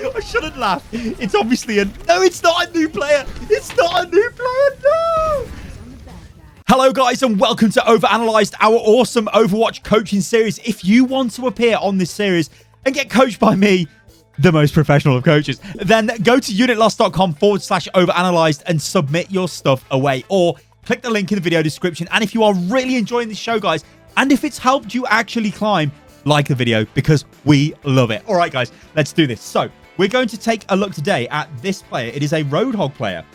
I shouldn't laugh. It's obviously a... No, it's not a new player. It's not a new player. No. Hello, guys, and welcome to Overanalyzed, our awesome Overwatch coaching series. If you want to appear on this series and get coached by me, the most professional of coaches, then go to unitlost.com/overanalyzed and submit your stuff away. Or click the link in the video description. And if you are really enjoying this show, guys, and if it's helped you actually climb, like the video because we love it. All right, guys, let's do this. So we're going to take a look today at this player. It is a Roadhog player.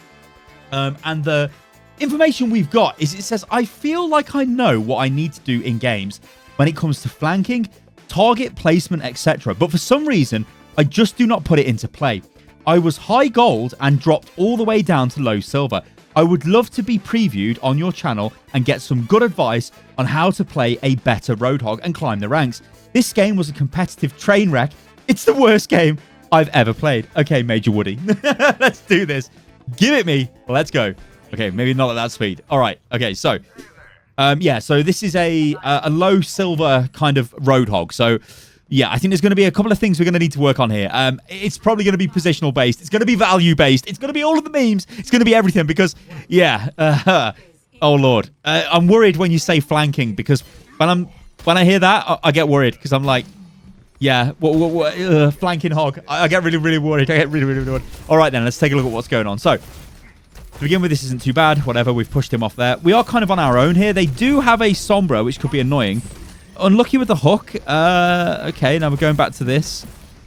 And the information we've got is it says, I feel like I know what I need to do in games when it comes to flanking, target placement, etc. But for some reason, I just do not put it into play. I was high gold and dropped all the way down to low silver. I would love to be previewed on your channel and get some good advice on how to play a better Roadhog and climb the ranks. This game was a competitive train wreck. It's the worst game I've ever played. Okay, Major Woody. Let's do this. Give it me. Let's go. Okay, maybe not at that speed. All right. Okay, so yeah, so this is a low silver kind of Roadhog. So yeah, I think there's going to be a couple of things we're going to need to work on here. It's probably going to be positional based. It's going to be value based. It's going to be all of the memes. It's going to be everything because yeah. Oh Lord, I'm worried when you say flanking because when I hear that, I get worried because I'm like, yeah, flanking hog. I get really, really worried. I get really, really worried. All right, then, let's take a look at what's going on. So, to begin with, this isn't too bad. Whatever, we've pushed him off there. We are kind of on our own here. They do have a Sombra, which could be annoying. Unlucky with the hook. Okay, now we're going back to this.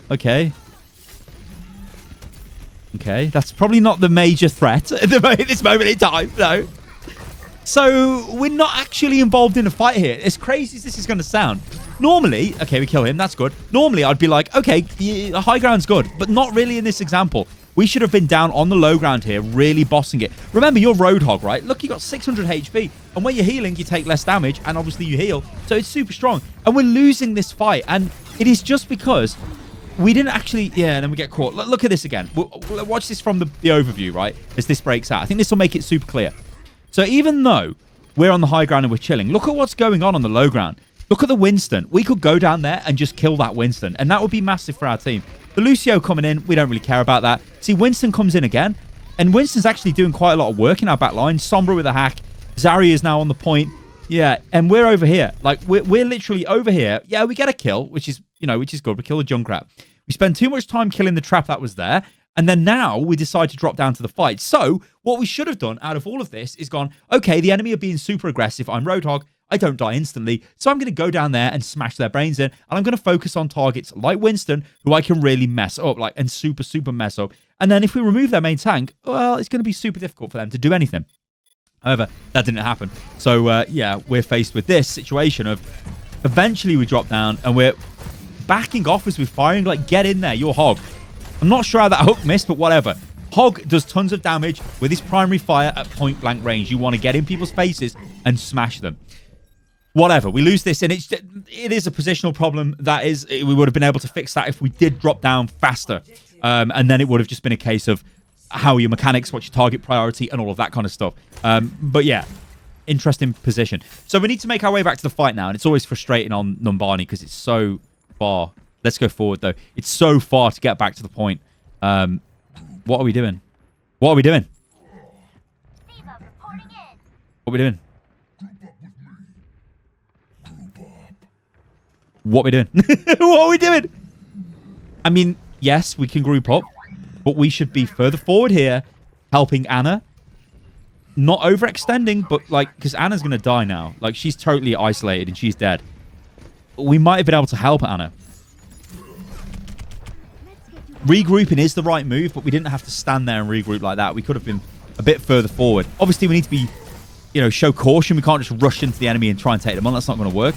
Okay. Okay, that's probably not the major threat at this moment in time, no. So, we're not actually involved in a fight here. As crazy as this is going to sound. Normally, okay, we kill him. That's good. Normally, I'd be like, okay, the high ground's good. But not really in this example. We should have been down on the low ground here, really bossing it. Remember, you're Roadhog, right? Look, you got 600 HP. And when you're healing, you take less damage. And obviously, you heal. So, it's super strong. And we're losing this fight. And it is just because we didn't actually... Yeah, and then we get caught. Look at this again. Watch this from the overview, right? As this breaks out. I think this will make it super clear. So even though we're on the high ground and we're chilling, look at what's going on the low ground. Look at the Winston. We could go down there and just kill that Winston, and that would be massive for our team. The Lucio coming in, we don't really care about that. See, Winston comes in again, and Winston's actually doing quite a lot of work in our back line. Sombra with a hack. Zarya is now on the point. Yeah, and we're over here. Like, we're literally over here. Yeah, we get a kill, which is good. We kill a Junkrat. We spend too much time killing the trap that was there. And then now we decide to drop down to the fight. So what we should have done out of all of this is gone, okay, the enemy are being super aggressive. I'm Roadhog. I don't die instantly. So I'm going to go down there and smash their brains in. And I'm going to focus on targets like Winston, who I can really mess up, and super, super mess up. And then if we remove their main tank, well, it's going to be super difficult for them to do anything. However, that didn't happen. So, yeah, we're faced with this situation of eventually we drop down and we're backing off as we're firing. Like, get in there. You're Hog. I'm not sure how that hook missed, but whatever. Hog does tons of damage with his primary fire at point-blank range. You want to get in people's faces and smash them. Whatever. We lose this, and it is a positional problem. That is, we would have been able to fix that if we did drop down faster. And then it would have just been a case of how are your mechanics, what's your target priority, and all of that kind of stuff. But yeah, interesting position. So we need to make our way back to the fight now, and it's always frustrating on Numbani because it's so far. Let's go forward, though. It's so far to get back to the point. What are we doing? What are we doing? What are we doing? What are we doing? What are we doing? I mean, yes, we can group up, but we should be further forward here, helping Anna. Not overextending, but, like, because Anna's going to die now. Like, she's totally isolated and she's dead. We might have been able to help Anna. Regrouping is the right move, but we didn't have to stand there and regroup like that. We could have been a bit further forward. Obviously, we need to be, show caution. We can't just rush into the enemy and try and take them on. That's not going to work.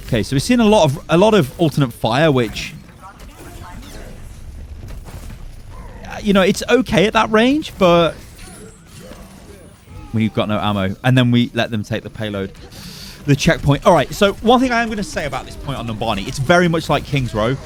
Okay, so we're seeing a lot of alternate fire, which, it's okay at that range, but we've got no ammo. And then we let them take the payload, the checkpoint. All right, so one thing I am going to say about this point on Numbani, it's very much like King's Row.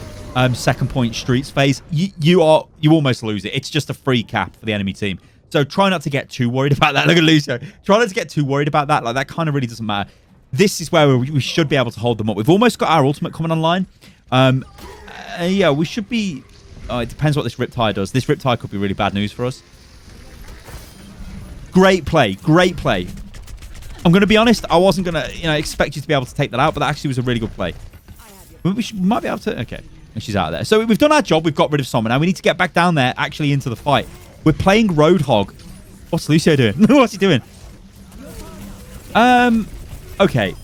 Second point streets phase, you almost lose it. It's just a free cap for the enemy team. So try not to get too worried about that. Look at Lucio. Try not to get too worried about that. Like, that kind of really doesn't matter. This is where we should be able to hold them up. We've almost got our ultimate coming online. Yeah, we should be it depends what this Riptide does. This Riptide could be really bad news for us. Great play. Great play. I'm going to be honest. I wasn't going to expect you to be able to take that out, but that actually was a really good play. We might be able to... Okay. And she's out of there. So we've done our job. We've got rid of someone. Now we need to get back down there, actually into the fight. We're playing Roadhog. What's Lucio doing? What's he doing? Okay.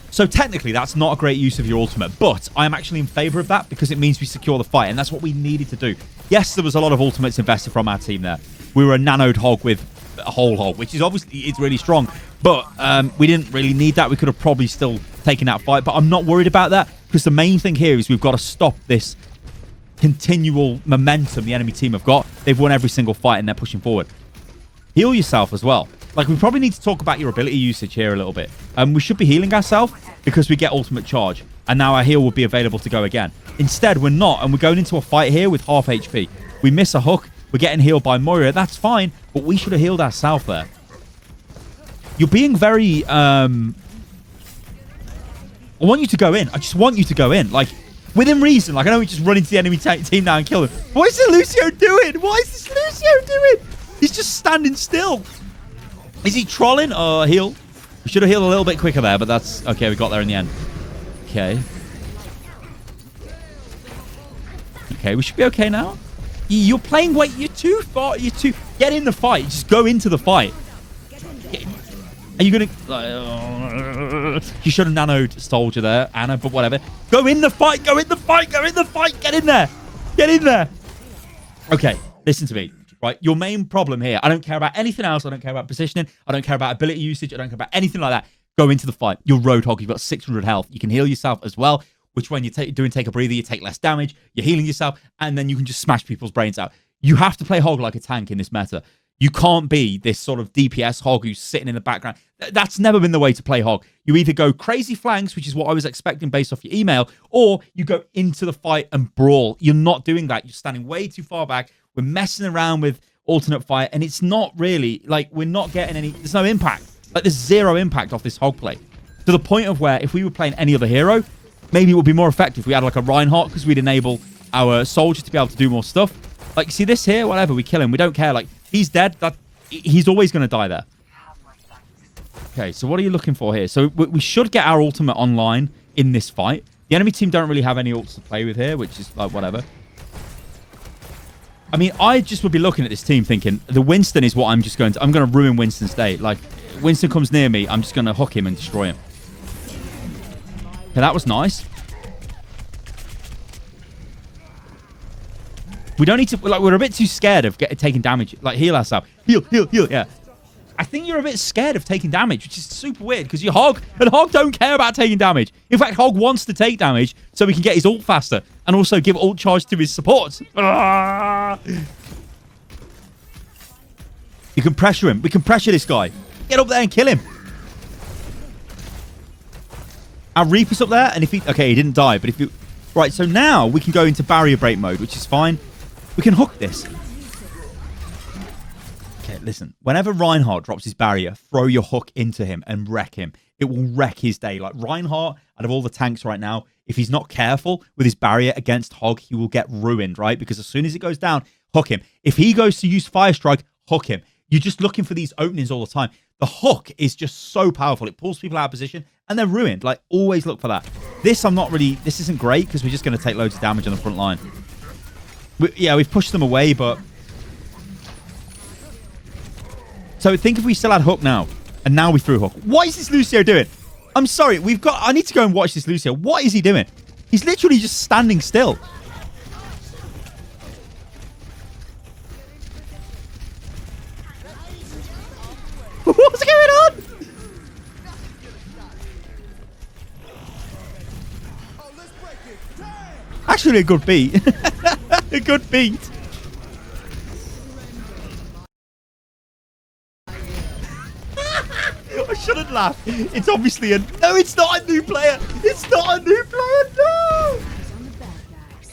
So technically, that's not a great use of your ultimate, but I am actually in favor of that because it means we secure the fight, and that's what we needed to do. Yes, there was a lot of ultimates invested from our team there. We were a nanoed hog with a whole hog, which is obviously it's really strong, but we didn't really need that. We could have probably still taken that fight, but I'm not worried about that because the main thing here is we've got to stop this continual momentum the enemy team have got. They've won every single fight and they're pushing forward. Heal yourself as well. Like, we probably need to talk about your ability usage here a little bit. We should be healing ourselves because we get ultimate charge. And now our heal will be available to go again. Instead, we're not. And we're going into a fight here with half HP. We miss a hook. We're getting healed by Moira. That's fine. But we should have healed ourselves there. You're being very... I want you to go in. I just want you to go in. Like, within reason. Like, I know we just run into the enemy team now and kill him. What is this Lucio doing? What is this Lucio doing? He's just standing still. Is he trolling or heal? We should have healed a little bit quicker there, but that's... Okay, we got there in the end. Okay. Okay, we should be okay now. You're playing... Wait, you're too far. You're too... Get in the fight. Just go into the fight. Are you going to... You should have nanoed Soldier there, Anna, but whatever. Go in the fight. Go in the fight. Go in the fight. Get in there. Get in there. Okay, listen to me. Right, your main problem here, I don't care about anything else. I don't care about positioning. I don't care about ability usage. I don't care about anything like that. Go into the fight. You're Roadhog. You've got 600 health. You can heal yourself as well, which when you're doing take a breather, you take less damage. You're healing yourself, and then you can just smash people's brains out. You have to play Hog like a tank in this meta. You can't be this sort of DPS Hog who's sitting in the background. That's never been the way to play Hog. You either go crazy flanks, which is what I was expecting based off your email, or you go into the fight and brawl. You're not doing that. You're standing way too far back. We're messing around with alternate fire, and it's not really like we're not getting any. There's no impact. Like, there's zero impact off this Hog play, to the point of where if we were playing any other hero, maybe it would be more effective. We had like a Reinhardt because we'd enable our soldier to be able to do more stuff. Like, you see this here, whatever, we kill him. We don't care. Like, he's dead. He's always going to die there. Okay, so what are you looking for here? So we should get our ultimate online in this fight. The enemy team don't really have any ults to play with here, which is like whatever. I mean, I just would be looking at this team thinking, the Winston is what I'm going to ruin Winston's day. Like, Winston comes near me, I'm just going to hook him and destroy him. Okay, that was nice. We don't need to, like, we're a bit too scared of taking damage. Like, heal ourselves. Heal, yeah. I think you're a bit scared of taking damage, which is super weird because you're Hog, and Hog don't care about taking damage. In fact, Hog wants to take damage so he can get his ult faster and also give ult charge to his supports. Ah! You can pressure him. We can pressure this guy. Get up there and kill him. Our Reaper's up there, and if he... Okay, he didn't die, but if you... Right, so now we can go into barrier break mode, which is fine. We can hook this. Okay, listen. Whenever Reinhardt drops his barrier, throw your hook into him and wreck him. It will wreck his day. Like, Reinhardt, out of all the tanks right now, if he's not careful with his barrier against Hog, he will get ruined, right? Because as soon as it goes down, hook him. If he goes to use Fire Strike, hook him. You're just looking for these openings all the time. The hook is just so powerful. It pulls people out of position, and they're ruined. Like, always look for that. This isn't great because we're just going to take loads of damage on the front line. We've pushed them away, but... So think if we still had hook now, and now we threw hook. What is this Lucio doing? I'm sorry, I need to go and watch this Lucio. What is he doing? He's literally just standing still. What's going on? Actually, a good beat. A good beat. I shouldn't laugh. It's obviously a... No, it's not a new player. It's not a new player. No.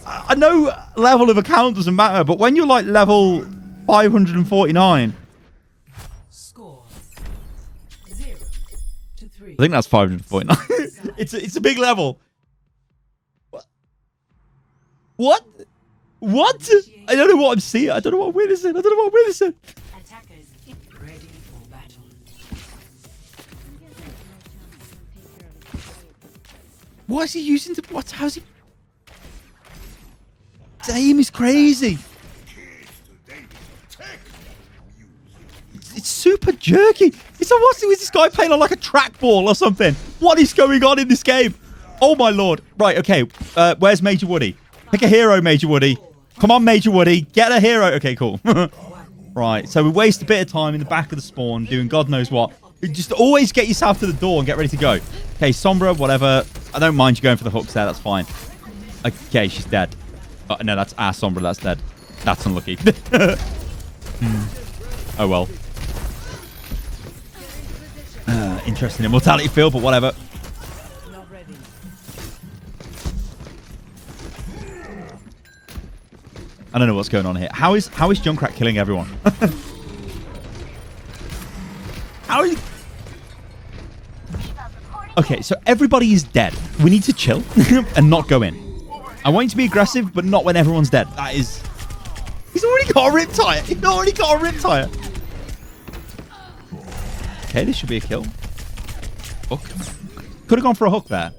I know level of account doesn't matter, but when you're like level 549... Score 0-3. I think that's 549. It's a big level. What? What? I don't know what I'm seeing. I don't know what I'm witnessing. I don't know what I'm witnessing. Attackers ready for battle. What is he using to... What? How's he... His aim is crazy. It's super jerky. It's like, what's this guy playing on like a trackball or something? What is going on in this game? Oh my lord. Right, okay. Where's Major Woody? Pick a hero, Major Woody. Come on, Major Woody. Get a hero. Okay, cool. Right, so we waste a bit of time in the back of the spawn doing God knows what. Just always get yourself to the door and get ready to go. Okay, Sombra, whatever. I don't mind you going for the hooks there. That's fine. Okay, she's dead. Oh, no, that's our Sombra. That's dead. That's unlucky. Oh, well. Interesting immortality field, but whatever. I don't know what's going on here. How is Junkrat killing everyone? How is he... Okay, so everybody is dead. We need to chill and not go in. I want you to be aggressive, but not when everyone's dead. That is... He's already got a Riptire. He's already got a Riptire. Okay, this should be a kill. Hook. Could have gone for a hook there.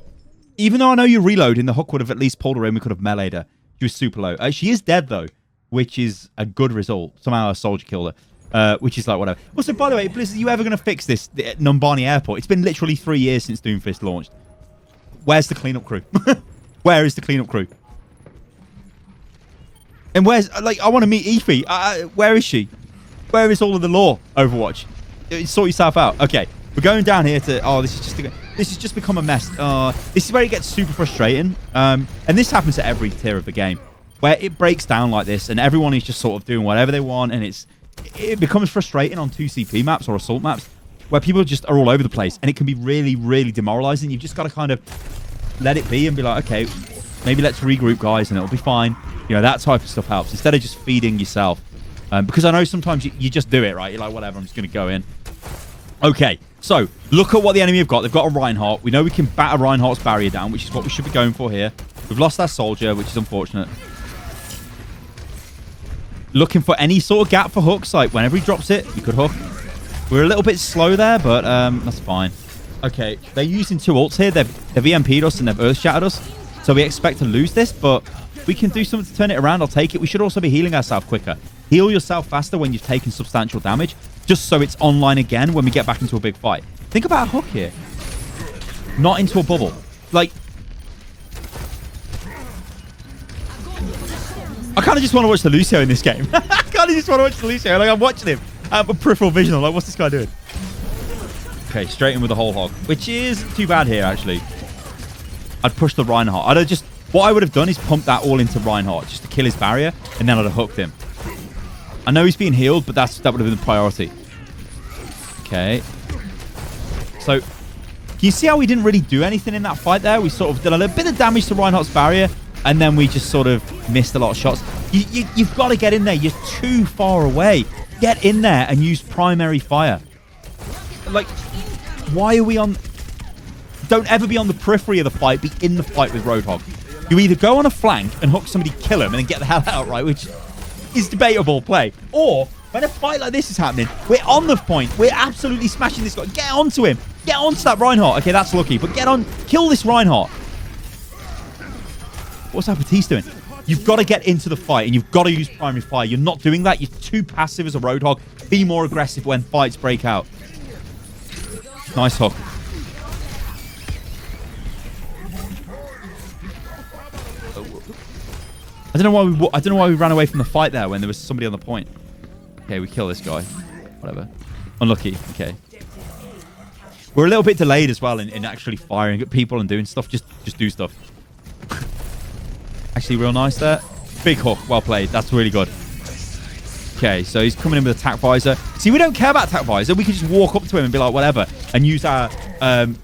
Even though I know you're reloading, the hook would have at least pulled her in. We could have meleeed her. She was super low. She is dead, though, which is a good result. Somehow a soldier killed her, which is like whatever. Also, by the way, Blizzard, are you ever going to fix this at Numbani Airport? It's been literally 3 years since Doomfist launched. Where's the cleanup crew? Where is the cleanup crew? And where's... Like, I want to meet Efi. Where is she? Where is all of the lore, Overwatch? Sort yourself out. Okay, we're going down here to... Oh, this has just become a mess. This is where it gets super frustrating. And this happens at every tier of the game, where it breaks down like this, and everyone is just sort of doing whatever they want, and it becomes frustrating on 2CP maps or assault maps, where people just are all over the place, and it can be really, really demoralizing. You've just got to kind of let it be and be like, okay, maybe let's regroup, guys, and it'll be fine. You know, that type of stuff helps, instead of just feeding yourself. Because I know sometimes you just do it, right? You're like, whatever, I'm just going to go in. Okay, so look at what the enemy have got. They've got a Reinhardt. We know we can batter Reinhardt's barrier down, which is what we should be going for here. We've lost our soldier, which is unfortunate. Looking for any sort of gap for hooks. Like, whenever he drops it, you could hook. We're a little bit slow there, but that's fine. Okay, they're using 2 ults here. They've EMP'd us and they've Earth Shattered us. So we expect to lose this, but we can do something to turn it around. I'll take it. We should also be healing ourselves quicker. Heal yourself faster when you've taken substantial damage, just so it's online again when we get back into a big fight. Think about a hook here. Not into a bubble. Like... I kind of just want to watch the Lucio in this game. I kind of just want to watch the Lucio. Like, I'm watching him. I have a peripheral vision. I'm like, what's this guy doing? Okay, straight in with the whole hog, which is too bad here, actually. I'd push the Reinhardt. I'd have just... What I would have done is pump that all into Reinhardt just to kill his barrier, and then I'd have hooked him. I know he's being healed, but that would have been the priority. Okay. So, can you see how we didn't really do anything in that fight there? We sort of did a little bit of damage to Reinhardt's barrier, and then we just sort of missed a lot of shots. You've got to get in there. You're too far away. Get in there and use primary fire. Like, why are we on... Don't ever be on the periphery of the fight. Be in the fight with Roadhog. You either go on a flank and hook somebody, kill him, and then get the hell out, right? Which is debatable play. Or, when a fight like this is happening, we're on the point. We're absolutely smashing this guy. Get onto him. Get onto that Reinhardt. Okay, that's lucky. But get on. Kill this Reinhardt. What's Apatisse doing? You've got to get into the fight, and you've got to use primary fire. You're not doing that. You're too passive as a Roadhog. Be more aggressive when fights break out. Nice hook. I don't know why we ran away from the fight there when there was somebody on the point. Okay, we kill this guy. Whatever. Unlucky. Okay. We're a little bit delayed as well in actually firing at people and doing stuff. Just do stuff. Actually, real nice there. Big hook. Well played. That's really good. Okay, so he's coming in with attack visor. See, we don't care about attack visor. We can just walk up to him and be like, whatever, and use our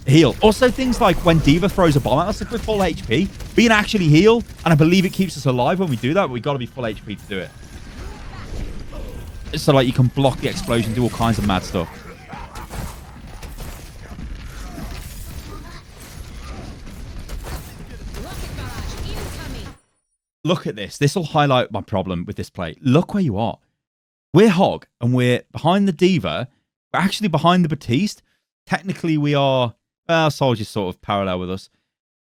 heal. Also, things like when D.Va throws a bomb at us, if we're full HP, we can actually heal, and I believe it keeps us alive when we do that, but we've got to be full HP to do it. So, like, you can block the explosion, do all kinds of mad stuff. look at this. This will highlight my problem with this play. Look where you are. We're Hog, and we're behind the Diva. We're actually behind the Batiste. Technically, we are... Soldier's sort of parallel with us.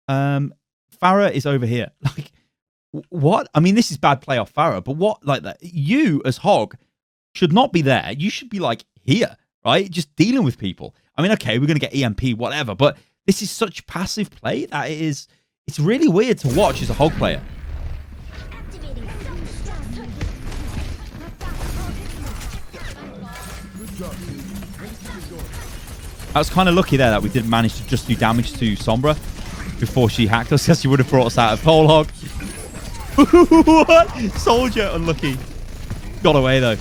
Farah is over here. Like, what? I mean, this is bad play off Farah, but what? Like that? You, as Hog, should not be there. You should be, like, here, right? Just dealing with people. I mean, okay, we're going to get EMP, whatever, but this is such passive play that it's really weird to watch as a Hog player. I was kind of lucky there that we didn't manage to just do damage to Sombra before she hacked us, because she would have brought us out of Pole Hog. What? Soldier, unlucky. Got away, though.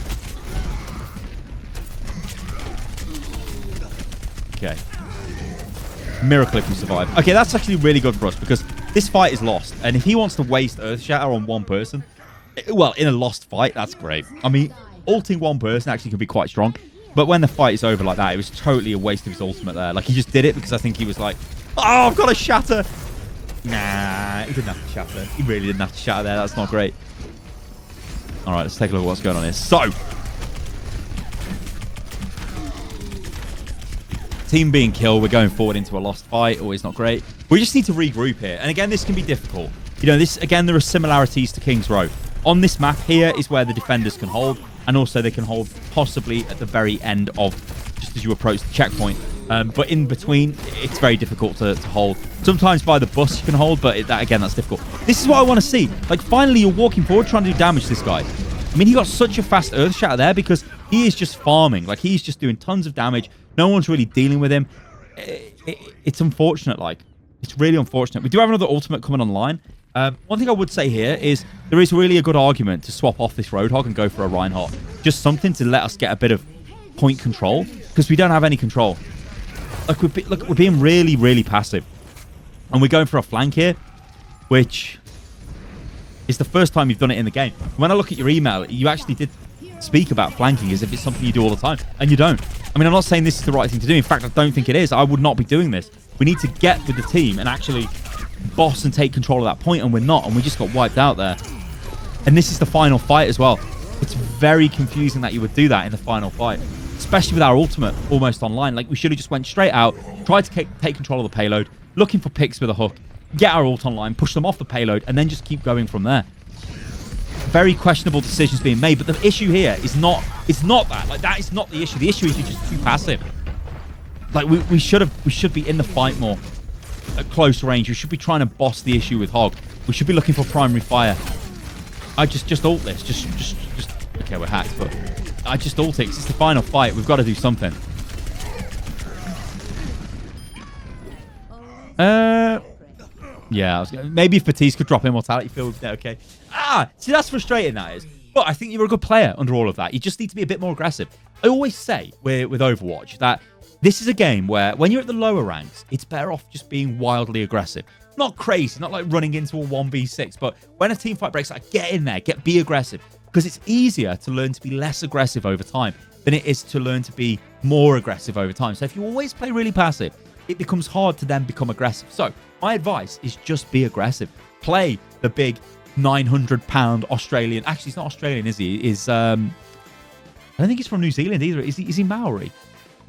Okay. Miracle if we survive. Okay, that's actually really good for us, because this fight is lost. And if he wants to waste Earthshatter on one person, well, in a lost fight, that's great. I mean, ulting one person actually can be quite strong. But when the fight is over like that, it was totally a waste of his ultimate there. Like, he just did it because I think he was like, oh, I've got to shatter. Nah, he didn't have to shatter. He really didn't have to shatter there. That's not great. All right, let's take a look at what's going on here. So, team being killed. We're going forward into a lost fight. Always not great. We just need to regroup here. And again, this can be difficult. You know, this again, there are similarities to King's Row. On this map here is where the defenders can hold. And also they can hold possibly at the very end of just as you approach the checkpoint. But in between, it's very difficult to hold. Sometimes by the bus you can hold, but again, that's difficult. This is what I want to see. Like, finally, you're walking forward trying to do damage to this guy. I mean, he got such a fast Earthshatter there because he is just farming. Like, he's just doing tons of damage. No one's really dealing with him. It's unfortunate, like. It's really unfortunate. We do have another ultimate coming online. One thing I would say here is there is really a good argument to swap off this Roadhog and go for a Reinhardt. Just something to let us get a bit of point control, because we don't have any control. Like, we're being really, really passive. And we're going for a flank here, which is the first time you've done it in the game. When I look at your email, you actually did speak about flanking as if it's something you do all the time, and you don't. I mean, I'm not saying this is the right thing to do. In fact, I don't think it is. I would not be doing this. We need to get with the team and actually boss and take control of that point, and we're not, and we just got wiped out there. And this is the final fight as well. It's very confusing that you would do that in the final fight, especially with our ultimate almost online. Like, we should have just went straight out, tried to take control of the payload, looking for picks with a hook, get our ult online, push them off the payload, and then just keep going from there. Very questionable decisions being made, but the issue here is not that. Like, that is not the issue. The issue is you're just too passive. Like, we should be in the fight more at close range. We should be trying to boss the issue with Hog. We should be looking for primary fire. I just ult this. Just okay, we're hacked, but I just ult it. It's the final fight. We've got to do something. Yeah, maybe if Batiste could drop Immortality Field, okay. See, that's frustrating, that is. But I think you're a good player under all of that. You just need to be a bit more aggressive. I always say with Overwatch that this is a game where when you're at the lower ranks, it's better off just being wildly aggressive. Not crazy, not like running into a 1v6, but when a team fight breaks out, get in there, be aggressive. Because it's easier to learn to be less aggressive over time than it is to learn to be more aggressive over time. So if you always play really passive, it becomes hard to then become aggressive. So my advice is just be aggressive. Play the big 900-pound Australian. Actually, he's not Australian, is he? I don't think he's from New Zealand either. Is he Maori?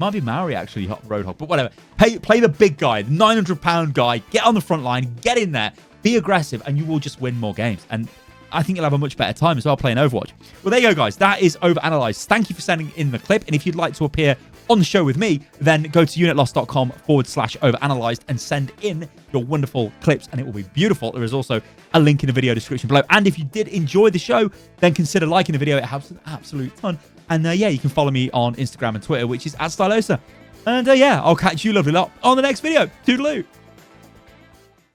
Might be Maori, actually, Roadhog, but whatever. Play the big guy, the 900-pound guy. Get on the front line, get in there, be aggressive, and you will just win more games. And I think you'll have a much better time as well playing Overwatch. Well, there you go, guys. That is OverAnalzyed. Thank you for sending in the clip. And if you'd like to appear on the show with me, then go to unitlost.com/overanalyzed and send in your wonderful clips, and it will be beautiful. There is also a link in the video description below. And if you did enjoy the show, then consider liking the video. It helps an absolute ton. And yeah, you can follow me on Instagram and Twitter, which is @Stylosa. And yeah, I'll catch you lovely lot on the next video. Toodaloo.